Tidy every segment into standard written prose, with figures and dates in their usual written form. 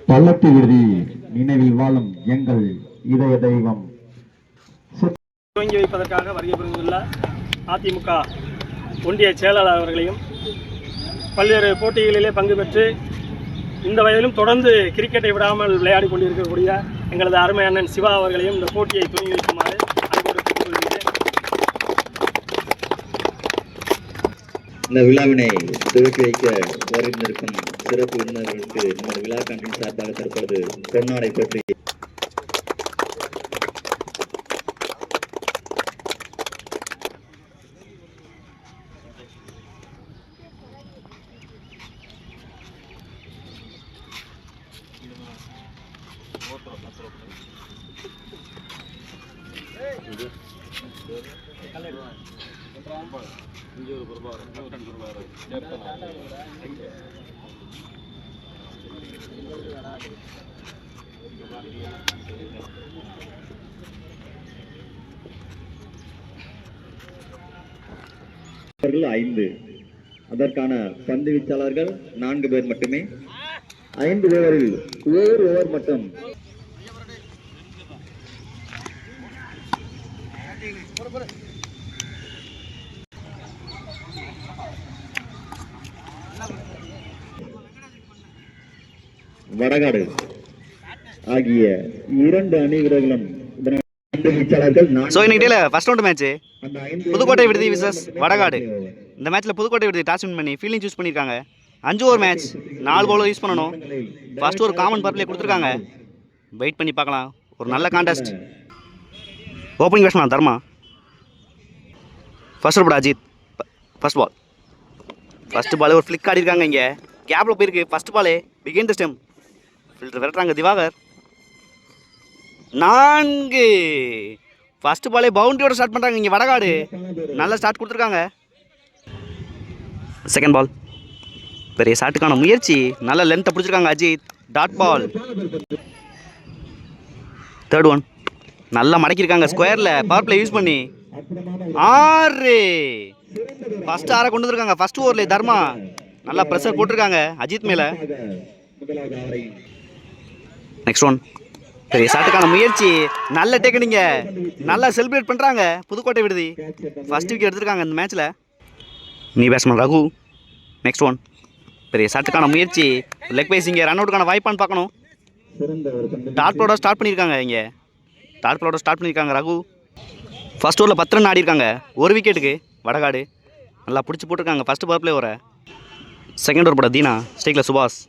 பள்ளத்து விடுதி நினைவில் வாழும் எங்கள் இதய தெய்வம். துவங்கி வைப்பதற்காக வருகை புரிந்துள்ள அதிமுக ஒன்றிய செயலாளர் அவர்களையும் பல்வேறு போட்டிகளிலே பங்கு பெற்று இந்த வயதிலும் தொடர்ந்து கிரிக்கெட்டை விடாமல் விளையாடி கொண்டிருக்கக்கூடிய எங்களது அருமை அண்ணன் சிவா அவர்களையும் இந்த போட்டியை துவங்கி வைக்குமாறு அன்போடு கேட்டுக்கொள்கிறேன். இந்த விழாவினை துவக்கி வைக்க வருகின்றிருக்கும் சிறப்பு விருந்தினர்களுக்கு நமது விழா கமிட்டியின் சார்பாக தற்பொழுது பொன்னாடை பற்றி ஐந்து, அதற்கான பந்து வீச்சாளர்கள் 4 பேர் மட்டுமே. 5 ஓவரில் ஒரு ஓவர் மட்டும் வடகாடு ஆகிய 2 அணி வீரர்களும் புதுக்கோட்டை விடுதி விசஸ் வடகாடு. இந்த மேட்ச்ல புதுக்கோட்டை விடுதி டாஸ் வின் பண்ணி ஃபீல்டிங் சூஸ் பண்ணியிருக்காங்க. 5 ஓவர் மேட்ச், 4 பவுலர் யூஸ் பண்ணணும். ஃபர்ஸ்ட் ஒரு காமன் பவர் பிளே கொடுத்துருக்காங்க. வெயிட் பண்ணி பார்க்கலாம். ஒரு நல்ல contest. Opening batsman Dharma. First over Ajith. First ball. First ball ஒரு ஃபிளிக் ஆடி இருக்காங்க. இங்கே கேப்ல போயிருக்கு. ஃபர்ஸ்ட் பாலே பிகின் தி ஸ்டெம். ஃபில்டர் விரட்டுறாங்க திவாகர். 4. ஃபர்ஸ்ட் பாலே பவுண்டரியோட ஸ்டார்ட் பண்ணுறாங்க இங்கே வடகாடு. நல்ல ஸ்டார்ட் கொடுத்துருக்காங்க. செகண்ட் பால் பெரிய ஷாட்டுக்கான முயற்சி. நல்ல லென்த்தை பிடிச்சிருக்காங்க Ajith. Dot ball. Third one நல்லா மடக்கியிருக்காங்க ஸ்கொயரில் பவர் பிளே யூஸ் பண்ணி. 6. ஃபர்ஸ்ட் 6 கொண்டு வந்துருக்காங்க. ஃபர்ஸ்ட் ஓவரில் தர்மா நல்லா ப்ரெஷர் போட்டிருக்காங்க அஜித் மேலே. நெக்ஸ்ட் ஒன் பெரிய ஷாட்டுக்கான முயற்சி. நல்ல டேக்கனிங்க. நல்லா செலிப்ரேட் பண்ணுறாங்க புதுக்கோட்டை விடுதி. ஃபர்ஸ்ட் விக்கெட் எடுத்திருக்காங்க இந்த மேட்ச்சில். நீ பேட்ஸ்மேன் ரகு. நெக்ஸ்ட் ஒன் பெரிய ஷாட்டுக்கான முயற்சி. லெக் பைஸ் இங்கே ரன் அவுட்டுக்கான வாய்ப்பான்னு பார்க்கணும். டாட் பாலோட ஸ்டார்ட் பண்ணியிருக்காங்க. இங்கே டாட் பாலோட ஸ்டார்ட் பண்ணியிருக்காங்க ரகு. ஃபர்ஸ்ட் ஓவரில் 10 ரன் ஆடிருக்காங்க. ஒரு விக்கெட்டுக்கு வடகாடு. நல்லா பிடிச்சி போட்டிருக்காங்க ஃபர்ஸ்ட் பவர் பிளே ஓவரை. செகண்ட் ஓவர் போட தீனா. ஸ்டேக்கில் சுபாஷ்.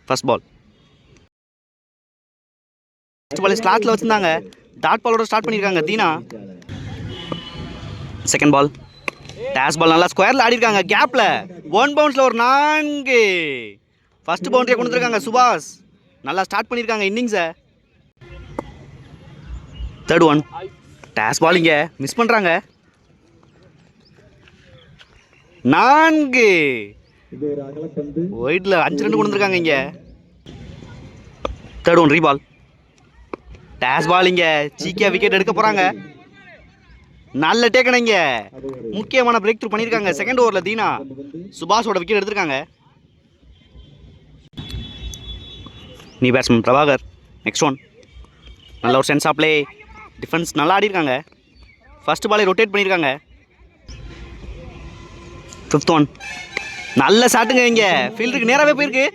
First ball. ஃபர்ஸ்ட் பால் ஸ்லாட்டில் வச்சுருந்தாங்க. டாட் பாலோட ஸ்டார்ட் பண்ணியிருக்காங்க தீனா. செகண்ட் பால் டேஷ் பால் நல்லா ஸ்கொயரில் ஆடிருக்காங்க. கேப்பில் 1 பவுன்ஸில் ஒரு 4. ஃபர்ஸ்ட் பவுண்டரியை கொண்டு வந்துருக்காங்க சுபாஷ். நல்லா ஸ்டார்ட் பண்ணியிருக்காங்க இன்னிங்ஸை. தேர்ட் ஒன் டேஷ் பால் இங்கே மிஸ் பண்ணுறாங்க. 4. ஒயிட்டில் 5 ரன் கொண்டு வந்துருக்காங்க இங்கே. Third one ரீபால். டேஷ் பால் இங்கே சீக்கியா விக்கெட் எடுக்க போகிறாங்க. நல்ல டேக்கனிங்க. முக்கியமான பிரேக் த்ரூ பண்ணியிருக்காங்க செகண்ட் ஓவரில் தீனா. சுபாஷோட விக்கெட் எடுத்திருக்காங்க. நீ பேட்ஸ்மேன் பிரபாகர். நெக்ஸ்ட் ஒன் நல்ல ஒரு சென்ஸ் ஆஃப் பிளே. டிஃபென்ஸ் நல்லா ஆடிருக்காங்க. ஃபர்ஸ்ட் பாலை ரொட்டேட் பண்ணியிருக்காங்க. ஃபிஃப்த் ஒன் நல்ல ஷாட்டுங்க. இங்கே ஃபீல்டுக்கு நேராகவே போயிருக்கு.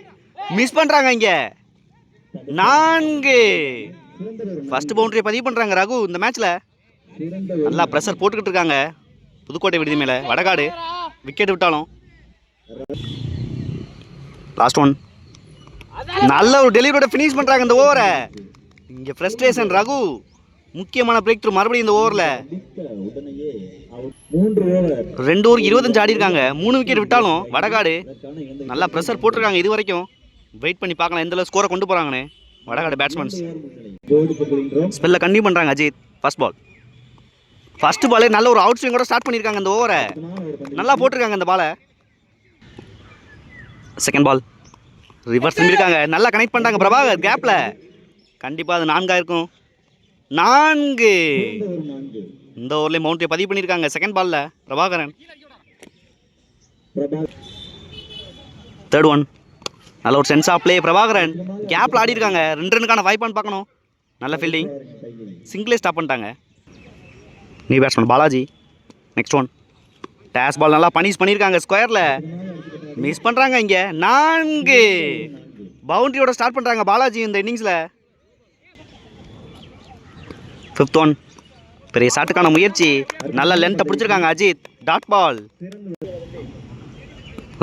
மிஸ் பண்ணுறாங்க இங்கே. 4. ஃபர்ஸ்ட் பவுண்டரியை பதிவு பண்ணுறாங்க ரகு இந்த மேட்ச்சில். நல்லா ப்ரெஷர் போட்டுக்கிட்டு இருக்காங்க புதுக்கோட்டை விடுதி மேலே வடகாடு. விக்கெட் விட்டாலும் லாஸ்ட் ஒன் நல்ல ஒரு டெலிவரியோட ஃபினிஷ் பண்ணுறாங்க இந்த ஓவரை. இங்கே ஃப்ரஸ்ட்ரேஷன் ரகு. முக்கியமான பிரேக் த்ரூ மறுபடியும் இந்த ஓவரில். 2 ஓவர் 25 ஆடி இருக்காங்க. 3 விக்கெட் விட்டாலும் வடகாடு நல்லா ப்ரெஷர் போட்டிருக்காங்க இது வரைக்கும். வெயிட் பண்ணி பார்க்கலாம் எந்த அளவு ஸ்கோரை கொண்டு போகிறாங்கன்னு. வடகாடு பேட்ஸ்மேன்ஸ் ஸ்பெல்ல கண்டினியூ பண்ணுறாங்க அஜித். First ball. ஃபர்ஸ்ட் பாலே நல்ல ஒரு அவுட் ஸ்விங்கோட ஸ்டார்ட் பண்ணியிருக்காங்க இந்த ஓவரை. நல்லா போட்டிருக்காங்க இந்த பாலை. செகண்ட் பால் ரிவர்ஸ் பண்ணியிருக்காங்க. நல்லா கனெக்ட் பண்ணிட்டாங்க பிரபாகர் கேப்பில். கண்டிப்பாக அது 4 இருக்கும். 4. இந்த ஓவர்லேயே பவுண்டரியை பதிவு பண்ணியிருக்காங்க. செகண்ட் பாலில் பிரபாகரன். Third one. நல்ல ஒரு சென்ஸ் ஆஃப் பிளே. பிரபாகரன் கேப்பில் ஆடி இருக்காங்க. 2 ரன்னுக்கான வாய்ப்பான்னு பார்க்கணும். நல்ல ஃபீல்டிங். சிங்கிளே ஸ்டாப் பண்ணிட்டாங்க. New batsman Balaji. Next one. டேஸ் பால் நல்லா பனிஷ் பண்ணியிருக்காங்க. ஸ்கொயரில் மிஸ் பண்ணுறாங்க. இங்கே 4. பவுண்டரியோட ஸ்டார்ட் பண்ணுறாங்க பாலாஜி இந்த இன்னிங்ஸில். Fifth one. பெரிய ஷாட்டுக்கான முயற்சி. நல்ல லென்த்தை பிடிச்சிருக்காங்க Ajith. Dot ball.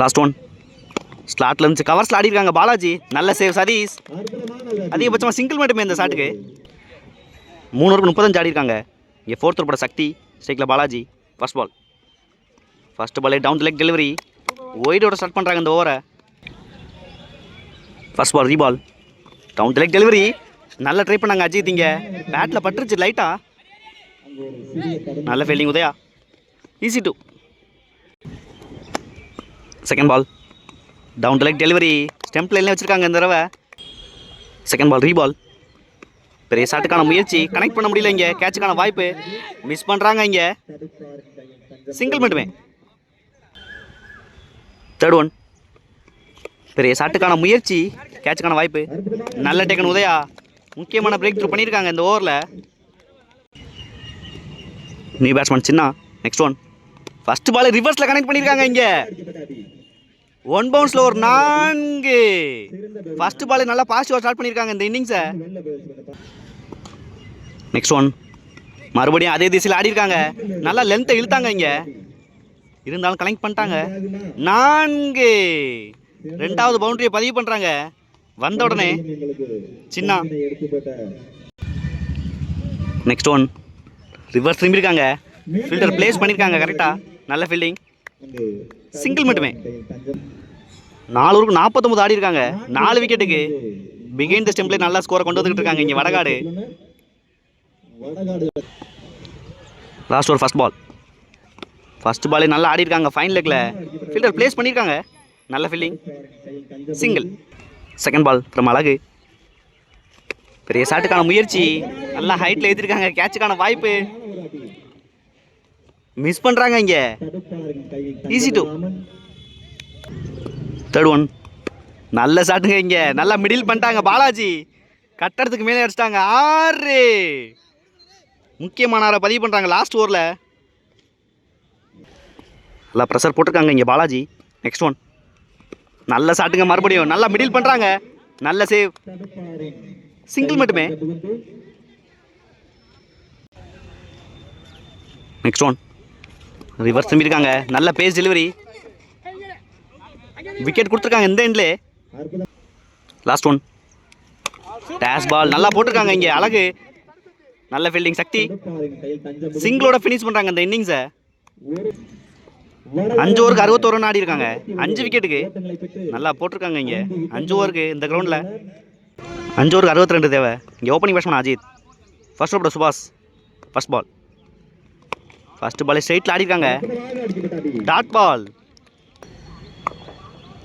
Last one. ஸ்லாட்ல இருந்து கவர்ஸில் ஆடி இருக்காங்க பாலாஜி. நல்ல சேவ் சதீஷ். அதிகபட்சமாக சிங்கிள் மட்டுமே இந்த ஷாட்டுக்கு. 3 ஓவருக்கு 35 ஆடி இருக்காங்க. இங்கே ஃபோர்த் ஓவர் சக்தி. ஸ்ட்ரைக்கில் பாலாஜி. First ball. ஃபர்ஸ்ட் பாலே டவுன் டு லெக் டெலிவரி. ஒய்டோட ஸ்டார்ட் பண்ணுறாங்க இந்த ஓவரை. First ball reball. Down to leg delivery. நல்லா ட்ரை பண்ணாங்க அஜித். இங்கே பேட்டில் பட்டுருச்சு லைட்டா. நல்ல fielding Udhaya. Easy 2. Second ball. Down to leg delivery. Stump லைன்ல வச்சுருக்காங்க இந்த தடவை. Second ball reball. பெரிய ஷாட்டுக்கான முயற்சி. கனெக்ட் பண்ண முடியல. இங்கே கேட்சுக்கான வாய்ப்பு மிஸ் பண்ணுறாங்க. இங்கே சிங்கிள் மட்டுமே. Third one. பெரிய ஷாட்டுக்கான முயற்சி. கேட்சுக்கான வாய்ப்பு. நல்ல டேக்கன் உதயா. முக்கியமான பிரேக் த்ரூ பண்ணியிருக்காங்க இந்த ஓவரில். நியூ பேட்ஸ்மேன் சின்ன. Next one. ஃபர்ஸ்ட் பால் ரிவர்ஸில் கனெக்ட் பண்ணியிருக்காங்க. இங்கே 1 பவுன்ஸில் ஒரு 4. ஃபர்ஸ்ட் பால் நல்லா பாசிட்டிவாக ஸ்டார்ட் பண்ணியிருக்காங்க இந்த இன்னிங்ஸை. Next one. மறுபடியும் அதே திசையில் ஆடி இருக்காங்க. நல்லா லென்த்தை இழுத்தாங்க. இங்கே இருந்தாலும் கனெக்ட் பண்ணிட்டாங்க. 4. 2வது பவுண்டரியை பதிவு பண்ணுறாங்க. வந்த உடனே சின்ன. Next one. ரிவர்ஸ் திரும்பியிருக்காங்க. ஃபீல்டர் பிளேஸ் பண்ணியிருக்காங்க கரெக்டாக. நல்ல ஃபீல்டிங். சிங்கிள் மட்டுமே. 4 ஓவருக்கு 49 ஆடி இருக்காங்க. 4 விக்கெட்டுக்கு. பிகைண்ட் த ஸ்டெம்ப்லேயே நல்லா ஸ்கோரை கொண்டு வந்துக்கிட்டு இருக்காங்க இங்கே Vadakadu. Last over first ball. First பாலே நல்லா ஆடி இருக்காங்க. ஃபைன் லெக்கில் ஃபீல்டர் பிளேஸ் பண்ணியிருக்காங்க. நல்ல fielding. Single. Second ball from Azhagu. பெரிய ஷாட்டுக்கான முயற்சி. நல்லா ஹைட்டில் ஏற்றிருக்காங்க. கேட்சுக்கான வாய்ப்பு மிஸ் பண்ணுறாங்க. இங்கே ஈஸி 2. Third one. நல்ல ஷாட்டுங்க. இங்கே நல்லா மிடில் பண்ணிட்டாங்க பாலாஜி. கட்டடத்துக்கு மேலே அடிச்சிட்டாங்க. 6. முக்கியமான பதிவு பண்ணுறாங்க லாஸ்ட் ஓவரில். நல்லா ப்ரெஷர் போட்டிருக்காங்க இங்கே பாலாஜி. Next one. நல்ல ஷாட்டுங்க. மறுபடியும் நல்லா மிடில் பண்ணுறாங்க. நல்ல சேவ். சிங்கிள் மட்டுமே. Next one. ரிவர்ஸ் திரும்பியிருக்காங்க. நல்ல பேஸ் டெலிவரி. விக்கெட் கொடுத்துருக்காங்க இந்த எண்ட்லே. Last one. டேஷ் பால் நல்லா போட்டிருக்காங்க இங்கே அழகு. நல்ல ஃபீல்டிங் சக்தி. சிங்கிளோட ஃபினிஷ் பண்ணுறாங்க இந்த இன்னிங்ஸை. 5 ஓவருக்கு 61 ரன் ஆடி இருக்காங்க. 5 விக்கெட்டுக்கு நல்லா போட்டிருக்காங்க. இங்கே 5 ஓவருக்கு இந்த கிரவுண்டில் 5 ஓவருக்கு 62 தேவை. இங்கே opening batsman Ajith. First over Subash. First ball. First ball ஸ்ட்ரைட்டில் ஆடி இருக்காங்க. Dot ball.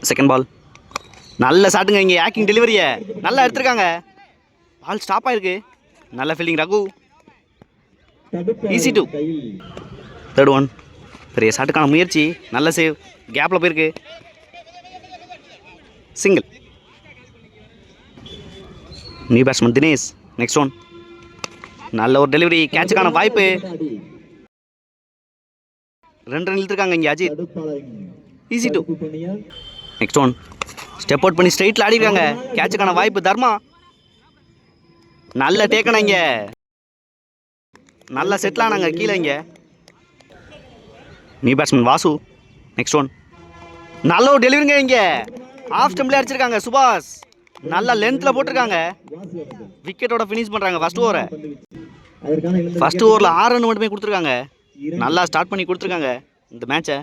Second ball. நல்ல ஷாட்டுங்க. இங்கே ஆக்கிங் டெலிவரியை நல்லா எடுத்திருக்காங்க. பால் ஸ்டாப் ஆயிருக்கு. நல்ல fielding Raghu. Easy 2. Third one. பெரிய ஷாட்டுக்கான முயற்சி. நல்ல சேவ். கேப்பில் போயிருக்கு. Single. New batsman Dinesh. Next one. நல்ல ஒரு டெலிவரி. கேட்சுக்கான வாய்ப்பு. 2 ரன் இழுத்துருக்காங்க இங்கே Ajith. Easy 2. Next one. Step out பண்ணி ஸ்ட்ரைட்டில் ஆடிருக்காங்க. கேட்சுக்கான வாய்ப்பு தர்மா. நல்ல டேக்கனா. இங்கே நல்ல செட்டில் ஆனாங்க கீழே. இங்கே new batsman Vasu. Next one. நல்ல ஒரு டெலிவரிங்க. இங்கே ஆஃப் ஸ்டெம்ப்லேயே அடிச்சிருக்காங்க சுபாஷ். நல்லா லென்த்தில் போட்டிருக்காங்க. விக்கெட்டோட ஃபினிஷ் பண்ணுறாங்க ஃபர்ஸ்ட் ஓவரை. ஃபர்ஸ்ட் ஓவரில் 6 ரன் மட்டுமே கொடுத்துருக்காங்க. நல்லா ஸ்டார்ட் பண்ணி கொடுத்துருக்காங்க இந்த மேட்சை.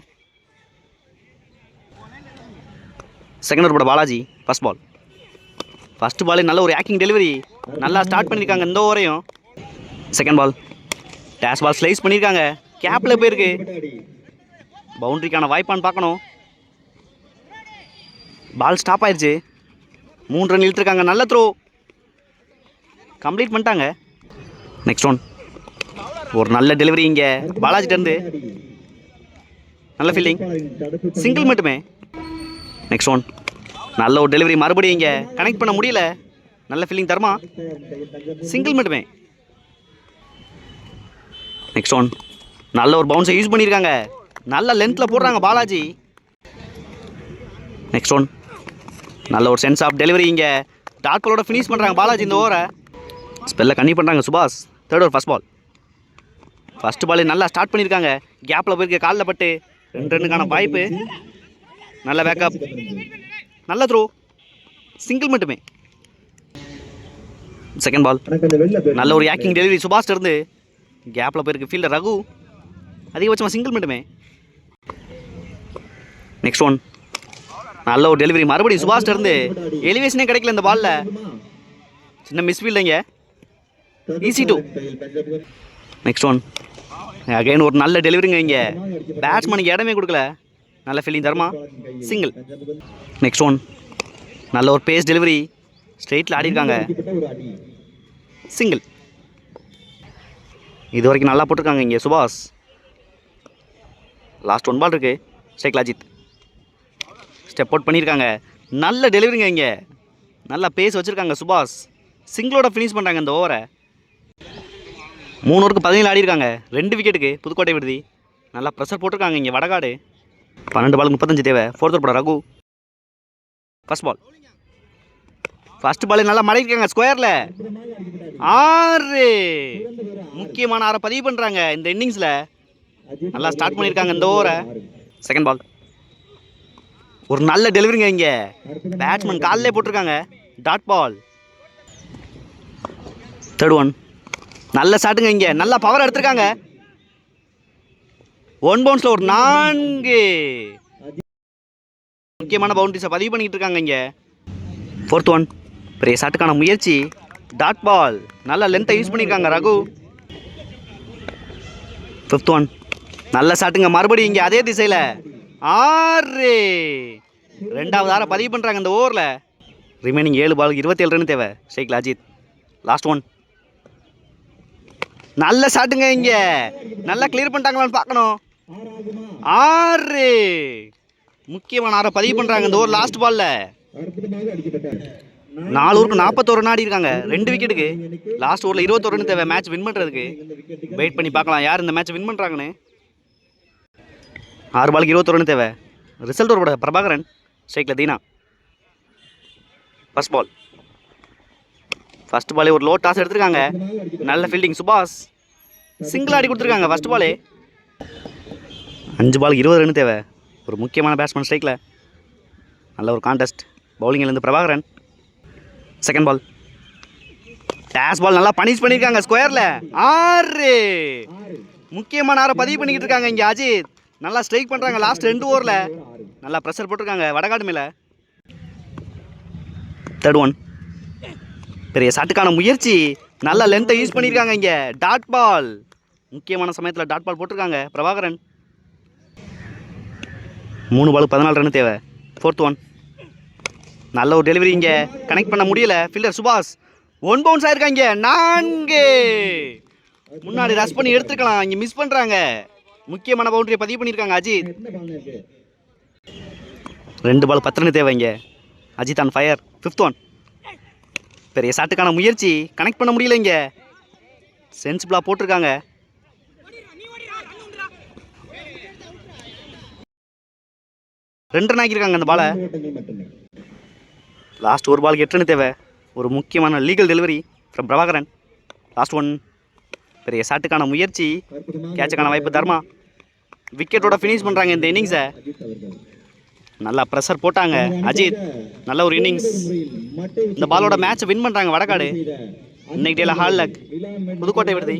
செகண்ட் ஓவர் போட பாலாஜி. First ball. ஃபர்ஸ்ட் பாலே நல்ல ஒரு ஆக்கிங் டெலிவரி. நல்லா ஸ்டார்ட் பண்ணியிருக்காங்க இந்த ஓவரையும். Second ball. டேஷ் பால் ஸ்லைஸ் பண்ணியிருக்காங்க. கேப்பில் போயிருக்கு. பவுண்டரிக்கான வாய்ப்பான்னு பார்க்கணும். பால் ஸ்டாப் ஆயிடுச்சு. 3 ரன் இழுத்துருக்காங்க. நல்ல த்ரோ. கம்ப்ளீட் பண்ணிட்டாங்க. Next one. ஒரு நல்ல டெலிவரி இங்கே பாலாஜிட்டேருந்து. நல்ல ஃபீல்டிங், சிங்கிள் மட்டுமே. Next one. நல்ல ஒரு டெலிவரி மறுபடியும் இங்கே கனெக்ட் பண்ண முடியல. நல்ல ஃபீல்டிங் தர்மா, சிங்கிள் மட்டுமே. Next one. நல்ல ஒரு பவுன்ஸை யூஸ் பண்ணியிருக்காங்க. நல்ல லென்த்தில் போடுறாங்க பாலாஜி. Next one. நல்ல ஒரு சென்ஸ் ஆஃப் டெலிவரி இங்கே டாட் பாலோட ஃபினிஷ் பண்ணுறாங்க பாலாஜி இந்த ஓவரை. ஸ்பெல்ல கன்னி பண்ணுறாங்க Subash. Third over first ball. First ball நல்லா ஸ்டார்ட் பண்ணியிருக்காங்க. கேப்பில் போயிருக்க காலில் பட்டு 2 ரன்னுக்கான வாய்ப்பு. நல்ல பேக்கப், நல்ல த்ரோ, சிங்கிள் மட்டுமே. Second ball. நல்ல ஒரு ஆக்டிங் டெலிவரி சுபாஷ் இருந்து. கேப்பில் போயிருக்கு ஃபீல்டர் ரகு. அதிகபட்சமாக சிங்கிள் மட்டுமே. Next one. நல்ல ஒரு டெலிவரி மறுபடியும் சுபாஷ் இருந்து. எலிவேஷனே கிடைக்கல இந்த பாலில். சின்ன மிஸ்ஃபீல்டுங்க. Easy two. Next one. Again ஒரு நல்ல டெலிவரிங்க இங்கே. பேட்ஸ்மேனுக்கு இடமே கொடுக்கல. நல்ல fielding Dharma, single. Next one. நல்ல ஒரு பேஸ் டெலிவரி. ஸ்ட்ரெயிட்டில் ஆடிருக்காங்க, சிங்கிள். இது வரைக்கும் நல்லா போட்டிருக்காங்க இங்கே சுபாஷ். லாஸ்ட் 1 பால் இருக்கு. ஸ்ட்ரைக்கில் அஜித். ஸ்டெப் அவுட் பண்ணியிருக்காங்க. நல்ல டெலிவரிங்க இங்கே. நல்லா பேஸ் வச்சுருக்காங்க சுபாஷ். சிங்கிளோட ஃபினிஷ் பண்ணுறாங்க இந்த ஓவரை. 3 ஓவருக்கு 17 ஆடிருக்காங்க. 2 விக்கெட்டுக்கு புதுக்கோட்டை விடுதி. நல்லா ப்ரெஷர் போட்டிருக்காங்க இங்கே வடகாடு. 12 பாலுக்கு 35 தேவை. 4th ஓவர் போட Raghu. First ball. First ball நல்லா மடக்கிருக்காங்க ஸ்கொயரில். 6. முக்கியமான 6 பதிவு பண்ணுறாங்க இந்த இன்னிங்ஸில். நல்லா ஸ்டார்ட் பண்ணியிருக்காங்க இந்த ஓவரை. Second ball. ஒரு நல்ல டெலிவரிங்க இங்கே. பேட்ஸ்மேன் காலிலே போட்டிருக்காங்க. Dot ball. Third one. நல்ல ஷாட்டுங்க இங்கே. நல்ல பவர் எடுத்திருக்காங்க. 1 பவுன்ஸில் ஒரு 4 முக்கியமான பவுண்டரிஸை பதிவு பண்ணிக்கிட்டு இருக்காங்க இங்கே. 4th one. பெரிய ஷாட்டுக்கான முயற்சி. Dot ball. நல்ல லென்த்தை யூஸ் பண்ணியிருக்காங்க ரகு. 5th one. நல்ல ஷாட்டுங்க மறுபடியும் இங்கே அதே திசையில். 6. 2வது 6 பதிவு பண்ணுறாங்க இந்த ஓவரில். ரிமைனிங் 7 பாலுக்கு 27 ரன் தேவை. ஸ்ட்ரைக்கில் அஜித். Last one. நல்ல ஷாட்டுங்க இங்கே. நல்லா கிளியர் பண்ணிட்டாங்களான்னு பார்க்கணும். 6. முக்கியமான 6 பதிவு பண்ணுறாங்க இந்த ஓவர் லாஸ்ட் பாலில். 4 ஓவருக்கு 41 ரன் ஆடி இருக்காங்க. 2 விக்கெட்டுக்கு. லாஸ்ட் ஓவரில் 21 ரன் தேவை மேட்ச் வின் பண்ணுறதுக்கு. வெயிட் பண்ணி பார்க்கலாம் யார் இந்த மேட்ச் வின் பண்ணுறாங்கன்னு. 6 பாலுக்கு 21 ரன் தேவை. ரிசல்ட் ஓவரோட பிரபாகரன். ஸ்ட்ரைக்கில் தீனா. First ball. ஃபர்ஸ்ட் பாலே ஒரு லோ டாஸ் எடுத்திருக்காங்க. நல்ல ஃபீல்டிங் சுபாஷ். சிங்கிள் ஆடி கொடுத்துருக்காங்க ஃபர்ஸ்ட் பாலே. 5 பாலுக்கு 20 ரன் தேவை. ஒரு முக்கியமான பேட்ஸ்மேன் ஸ்ட்ரைக்கில். நல்ல ஒரு கான்டெஸ்ட். பவுலிங்கிலேருந்து பிரபாகரன். Second ball. டேஸ் பால் நல்லா பனிஷ் பண்ணியிருக்காங்க ஸ்கொயரில். 6. முக்கியமான 6 பதிவு பண்ணிக்கிட்டு இருக்காங்க இங்கே அஜித். நல்லா ஸ்ட்ரைக் பண்ணுறாங்க லாஸ்ட் 2 ஓவரில். நல்லா ப்ரெஷர் போட்டிருக்காங்க வடகாடு மேலே. Third one. பெரிய ஷாட்டுக்கான முயற்சி. நல்ல லென்த்தை யூஸ் பண்ணியிருக்காங்க இங்கே. Dot ball. முக்கியமான சமயத்தில் டாட் பால் போட்டிருக்காங்க பிரபாகரன். 3 பாலுக்கு 14 ரன் தேவை. 4th one. நல்ல ஒரு டெலிவரி இங்கே கனெக்ட் பண்ண முடியல. ஃபீல்டர் சுபாஷ். 1 பவுன்ஸ் ஆயிருக்காங்க. 4. முன்னாடி ரஷ் பண்ணி எடுத்துருக்கலாம். இங்கே மிஸ் பண்ணுறாங்க. முக்கியமான பவுண்டரியை பதிவு பண்ணியிருக்காங்க அஜித். 2 பால் 10 ரன் தேவை இங்கே. Ajith on fire. 5th one. பெரிய ஷாட்டுக்கான முயற்சி. கனெக்ட் பண்ண முடியல இங்கே. சென்சிபிளாக போட்டிருக்காங்க. ரெண்டு ரன் ஆக்கியிருக்காங்க அந்த பாலை. லாஸ்ட் ஒரு பாலுக்கு 8 ரன் தேவை. ஒரு முக்கியமான legal delivery from Prabhakaran. Last one. பெரிய ஷாட்டுக்கான முயற்சி. கேட்சுக்கான வாய்ப்பு தர்மா. விக்கெட்டோட ஃபினிஷ் பண்ணுறாங்க இந்த இன்னிங்ஸை. நல்லா ப்ரெஷர் போட்டாங்க அஜித். நல்ல ஒரு இன்னிங்ஸ். இந்த பாலோட மேட்சை வின் பண்ணுறாங்க வடகாடு. இன்னைக்கு டேல ஹால் லக் புதுக்கோட்டை விடுதி.